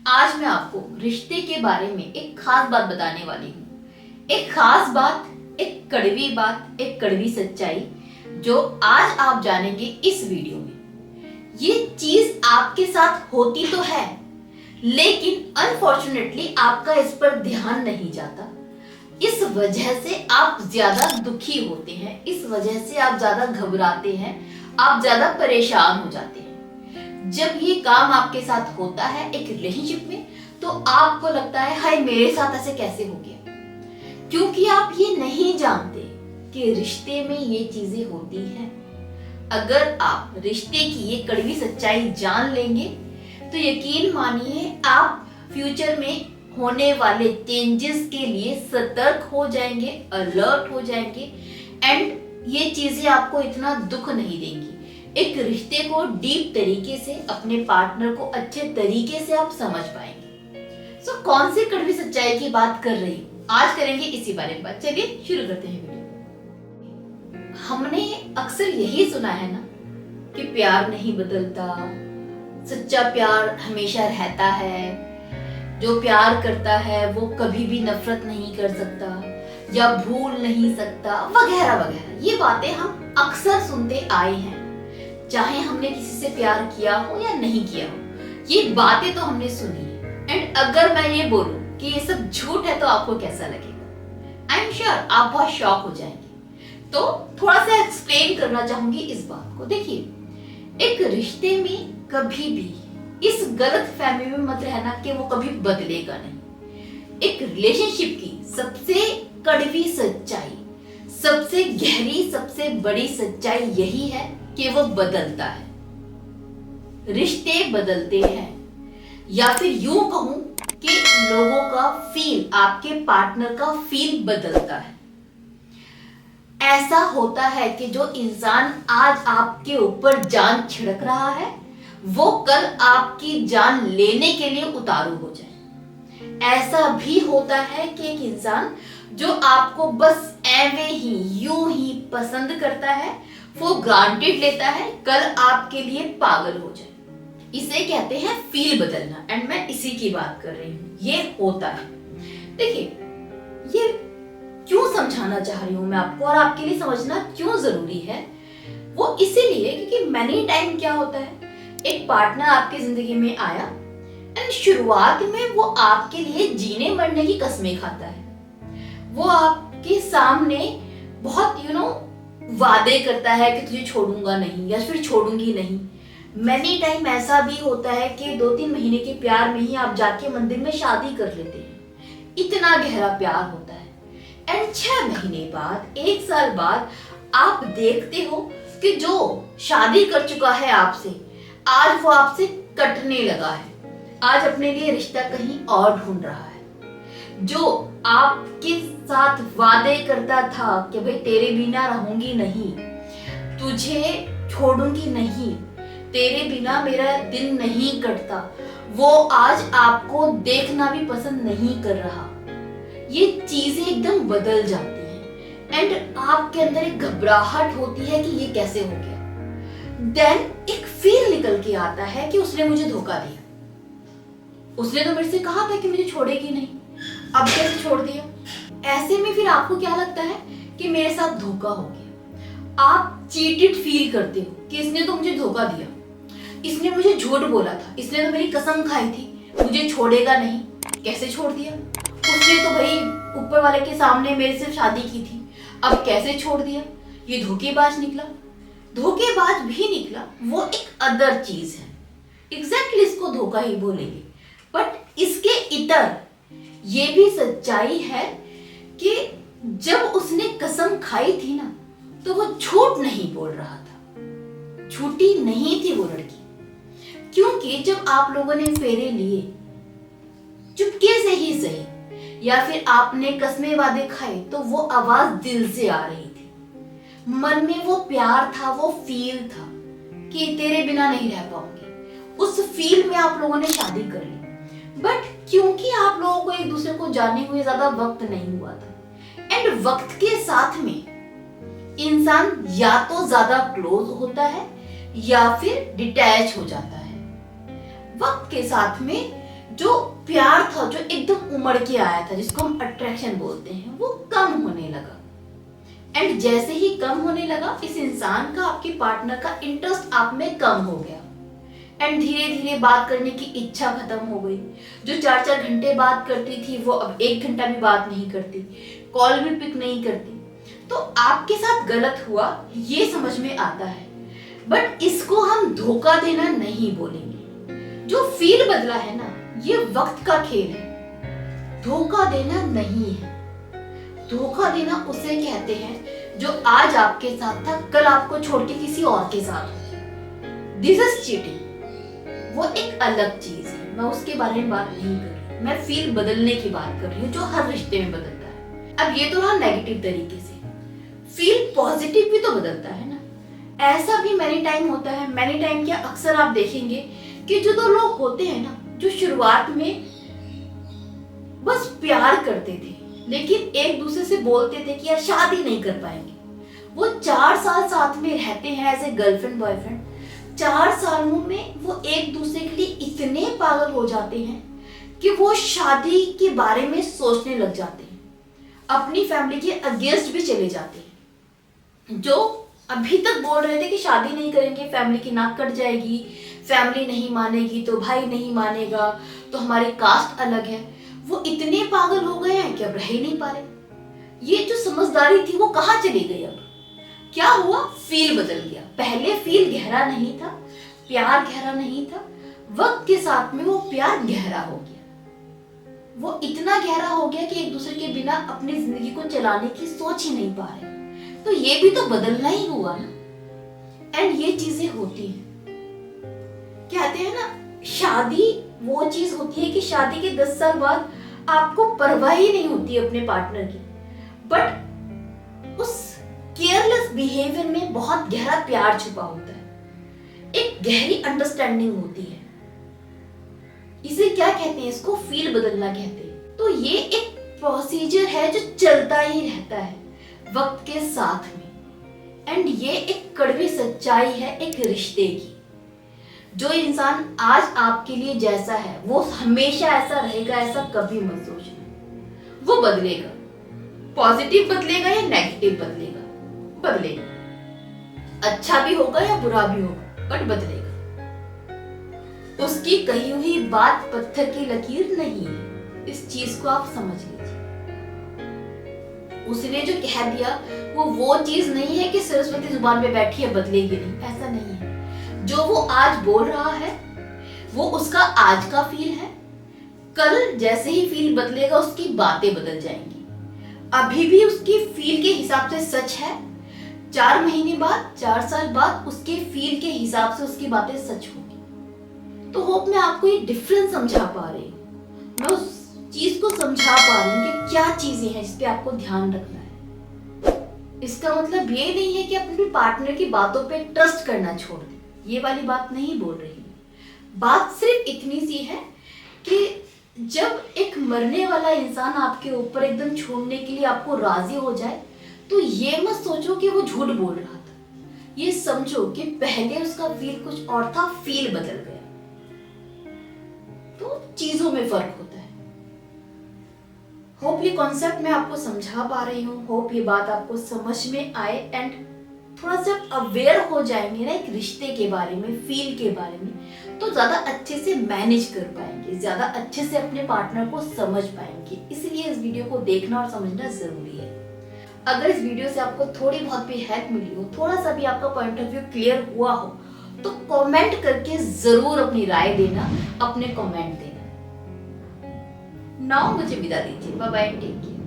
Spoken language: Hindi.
आज मैं आपको रिश्ते के बारे में एक खास बात बताने वाली हूँ। एक खास बात, एक कड़वी बात, एक कड़वी सच्चाई जो आज आप जानेंगे इस वीडियो में। ये चीज आपके साथ होती तो है, लेकिन अनफॉर्चुनेटली आपका इस पर ध्यान नहीं जाता। इस वजह से आप ज्यादा दुखी होते हैं, इस वजह से आप ज्यादा घबराते हैं, आप ज्यादा परेशान हो जाते हैं। जब ये काम आपके साथ होता है एक रिलेशनशिप में, तो आपको लगता है हाय मेरे साथ ऐसे कैसे हो गया, क्योंकि आप ये नहीं जानते कि रिश्ते में ये चीजें होती हैं। अगर आप रिश्ते की ये कड़वी सच्चाई जान लेंगे तो यकीन मानिए आप फ्यूचर में होने वाले चेंजेस के लिए सतर्क हो जाएंगे, अलर्ट हो जाएंगे एंड ये चीजें आपको इतना दुख नहीं देंगी। एक रिश्ते को डीप तरीके से, अपने पार्टनर को अच्छे तरीके से आप समझ पाएंगे। सो कौन सी कड़वी सच्चाई की बात कर रही हूँ, आज करेंगे इसी बारे में बात। चलिए शुरू करते हैं वीडियो। हमने अक्सर यही सुना है ना कि प्यार नहीं बदलता, सच्चा प्यार हमेशा रहता है, जो प्यार करता है वो कभी भी नफरत नहीं कर सकता या भूल नहीं सकता, वगैरह वगैरह। ये बातें हम अक्सर सुनते आए हैं, चाहे हमने किसी से प्यार किया हो या नहीं किया हो, ये बातें तो हमने सुनी है। एंड अगर मैं ये बोलूं कि ये सब झूठ है तो आपको कैसा लगेगा? आई एम श्योर आप बहुत शॉक हो जाएंगे। तो थोड़ा सा एक्सप्लेन करना चाहूंगी इस बात को। देखिए, एक रिश्ते में कभी भी इस गलत फहमी में मत रहना कि वो कभी बदलेगा नहीं। एक रिलेशनशिप की सबसे कड़वी सच्चाई, सबसे गहरी, सबसे बड़ी सच्चाई यही है कि वो बदलता है। रिश्ते बदलते हैं, या फिर यूं कहूं कि लोगों का फील, आपके पार्टनर का फील बदलता है। ऐसा होता है कि जो इंसान आज आपके ऊपर जान छिड़क रहा है वो कल आपकी जान लेने के लिए उतारू हो जाए। ऐसा भी होता है कि एक इंसान जो आपको बस एवे ही, यूं ही पसंद करता है, वो ग्रांटेड लेता है, कल आपके लिए पागल हो जाए। इसे कहते हैं फील बदलना एंड मैं इसी की बात कर रही हूँ। ये होता है। देखिए, ये क्यों समझाना चाह रही हूँ मैं आपको और आपके लिए समझना क्यों जरूरी है, वो इसीलिए क्योंकि मैनी टाइम क्या होता है, एक पार्टनर आपकी जिंदगी में आया एंड शुरुआत में वो आपके लिए जीने मरने की कस्में खाता है। वो आपके सामने बहुत वादे करता है कि तुझे छोड़ूंगा नहीं या फिर छोड़ूंगी नहीं। मैनी टाइम ऐसा भी होता है कि 2-3 महीने के प्यार में ही आप जाके मंदिर में शादी कर लेते हैं। इतना गहरा प्यार होता है एंड 6 महीने बाद, 1 साल बाद आप देखते हो कि जो शादी कर चुका है आपसे, आज वो आपसे कटने लगा है, आज अपने लिए रिश्ता कहीं और ढूंढ रहा है। जो आपके साथ वादे करता था कि भाई तेरे बिना रहूंगी नहीं, तुझे छोड़ूंगी नहीं, तेरे बिना मेरा दिन नहीं कटता, वो आज आपको देखना भी पसंद नहीं कर रहा। ये चीजें एकदम बदल जाती हैं एंड आपके अंदर एक घबराहट होती है कि ये कैसे हो गया। देन एक फील निकल के आता है कि उसने मुझे धोखा दिया, उसने तो मेरे से कहा था कि मुझे छोड़ेगी नहीं, अब कैसे छोड़ दिया। ऐसे में फिर आपको क्या लगता है कि मेरे साथ धोखा हो गया। आप चीटेड फील करते हो कि इसने तो मुझे धोखा दिया, इसने मुझे झूठ बोला था, इसने तो मेरी कसम खाई थी मुझे छोड़ेगा नहीं, कैसे छोड़ दिया। उसने तो भाई ऊपर वाले के सामने मेरे से शादी की थी, अब कैसे छोड़ दिया। ये धोखेबाज निकला। धोखेबाज भी निकला, वो एक अदर चीज है, एग्जैक्टली इसको धोखा ही बोलेंगे। बट इसके इतर ये भी सच्चाई है कि जब उसने कसम खाई थी ना, तो वो झूठ नहीं बोल रहा था, झूठी नहीं थी वो लड़की। क्योंकि जब आप लोगों ने फेरे लिए, चुपके से ही सही या फिर आपने कसमें वादे खाए, तो वो आवाज दिल से आ रही थी, मन में वो प्यार था, वो फील था कि तेरे बिना नहीं रह पाऊंगी। उस फील में आप लोगों ने शादी कर ली। बट क्योंकि आप लोगों को एक दूसरे को जाने हुए ज्यादा वक्त नहीं हुआ था एंड वक्त के साथ में इंसान या तो ज्यादा क्लोज होता है या फिर डिटैच हो जाता है। वक्त के साथ में जो प्यार था, जो एकदम उमड़ के आया था, जिसको हम अट्रैक्शन बोलते हैं, वो कम होने लगा। एंड जैसे ही कम होने लगा, इस इंसान का, आपके पार्टनर का इंटरेस्ट आप में कम हो गया। एंड धीरे धीरे बात करने की इच्छा खत्म हो गई। जो 4-4 घंटे बात करती थी, वो अब 1 घंटा भी बात नहीं करती, कॉल भी पिक नहीं करती। तो आपके साथ गलत हुआ, ये समझ में आता है, बट इसको हम धोखा देना नहीं बोलेंगे। जो फील बदला है ना, ये वक्त का खेल है, धोखा देना नहीं है। धोखा देना उसे कहते हैं जो आज आपके साथ था, कल आपको छोड़ के किसी और के साथ हो। This is cheating. वो एक अलग चीज है, मैं उसके बारे में बात नहीं कर रही, मैं फील बदलने की बात कर रही हूँ, जो हर रिश्ते में बदलता है। अब ये तो रहा नेगेटिव तरीके से, फील पॉजिटिव भी तो बदलता है ना। ऐसा भी मैनी टाइम होता है, मैनी टाइम क्या, अक्सर आप देखेंगे कि जो 2 लोग होते हैं ना, जो शुरुआत में बस प्यार करते थे, लेकिन एक दूसरे से बोलते थे कि यार शादी नहीं कर पाएंगे, वो 4 साल साथ में रहते हैं एज ए गर्लफ्रेंड बॉयफ्रेंड। 4 सालों में वो एक दूसरे के लिए इतने पागल हो जाते हैं कि वो शादी के बारे में सोचने लग जाते हैं, अपनी फैमिली के अगेंस्ट भी चले जाते हैं। जो अभी तक बोल रहे थे कि शादी नहीं करेंगे, फैमिली की नाक कट जाएगी, फैमिली नहीं मानेगी तो भाई नहीं मानेगा, तो हमारी कास्ट अलग है, वो इतने पागल हो गए हैं कि अब रह ही नहीं पा रहे। ये जो समझदारी थी वो कहाँ चली गई? अब क्या हुआ? फील बदल गया। पहले फील गहरा नहीं था, प्यार गहरा नहीं था, वक्त के साथ में वो प्यार गहरा हो गया। वो इतना गहरा हो गया कि एक दूसरे के बिना अपनी जिंदगी को चलाने की सोच ही नहीं पा रहे। तो ये भी तो बदलना ही हुआ ना। एंड ये चीजें होती हैं, कहते हैं ना, शादी वो चीज होती है कि शादी के 10 साल बाद आपको परवाह ही नहीं होती अपने पार्टनर की, बट उस केयरलेस बिहेवियर में बहुत गहरा प्यार छुपा होता है, एक गहरी अंडरस्टैंडिंग होती है। इसे क्या कहते हैं? इसको फील बदलना कहते हैं। तो ये एक प्रोसीजर है जो चलता ही रहता है वक्त के साथ में। एंड ये एक कड़वी सच्चाई है एक रिश्ते की। जो इंसान आज आपके लिए जैसा है वो हमेशा ऐसा रहेगा, ऐसा कभी मत सोचना। वो बदलेगा, पॉजिटिव बदलेगा या नेगेटिव बदलेगा, बदलेगा, अच्छा भी होगा या बुरा भी होगा, बट बदलेगा। उसकी कही हुई बात पत्थर की लकीर नहीं है, इस चीज को आप समझ लीजिए। उसने जो कह दिया वो चीज नहीं है कि सरस्वती जुबान पे बैठी है बदलेगी नहीं, ऐसा नहीं है। जो वो आज बोल रहा है वो उसका आज का फील है, कल जैसे ही फील बदलेगा उसकी बातें बदल जाएंगी। अभी भी उसकी फील के हिसाब से सच है, 4 महीने बाद, 4 साल बाद उसके फील के हिसाब से उसकी बातें सच होगी। तो होप मैं आपको ये डिफरेंस समझा पा रही हूँ, मैं उस चीज को समझा पा रही हूँ कि क्या चीजें हैं जिस पे आपको ध्यान रखना है। इसका मतलब ये नहीं है कि अपने पार्टनर की बातों पे ट्रस्ट करना छोड़ दें, ये वाली बात नहीं बोल रही। बात सिर्फ इतनी सी है कि जब एक मरने वाला इंसान आपके ऊपर एकदम छोड़ने के लिए आपको राजी हो जाए, तो ये मत सोचो कि वो झूठ बोल रहा था, ये समझो कि पहले उसका फील कुछ और था, फील बदल गया। तो चीजों में फर्क होता है। होप ये कॉन्सेप्ट मैं आपको समझा पा रही हूँ, होप ये बात आपको समझ में आए एंड थोड़ा सा अवेयर हो जाएंगे ना एक रिश्ते के बारे में, फील के बारे में, तो ज्यादा अच्छे से मैनेज कर पाएंगे, ज्यादा अच्छे से अपने पार्टनर को समझ पाएंगे। इसलिए इस वीडियो को देखना और समझना जरूरी है। अगर इस वीडियो से आपको थोड़ी बहुत भी हेल्प मिली हो, थोड़ा सा भी आपका पॉइंट ऑफ व्यू क्लियर हुआ हो, तो कमेंट करके जरूर अपनी राय देना, अपने कमेंट देना। नाउ मुझे विदा दीजिए, बाय बाय, टेक केयर।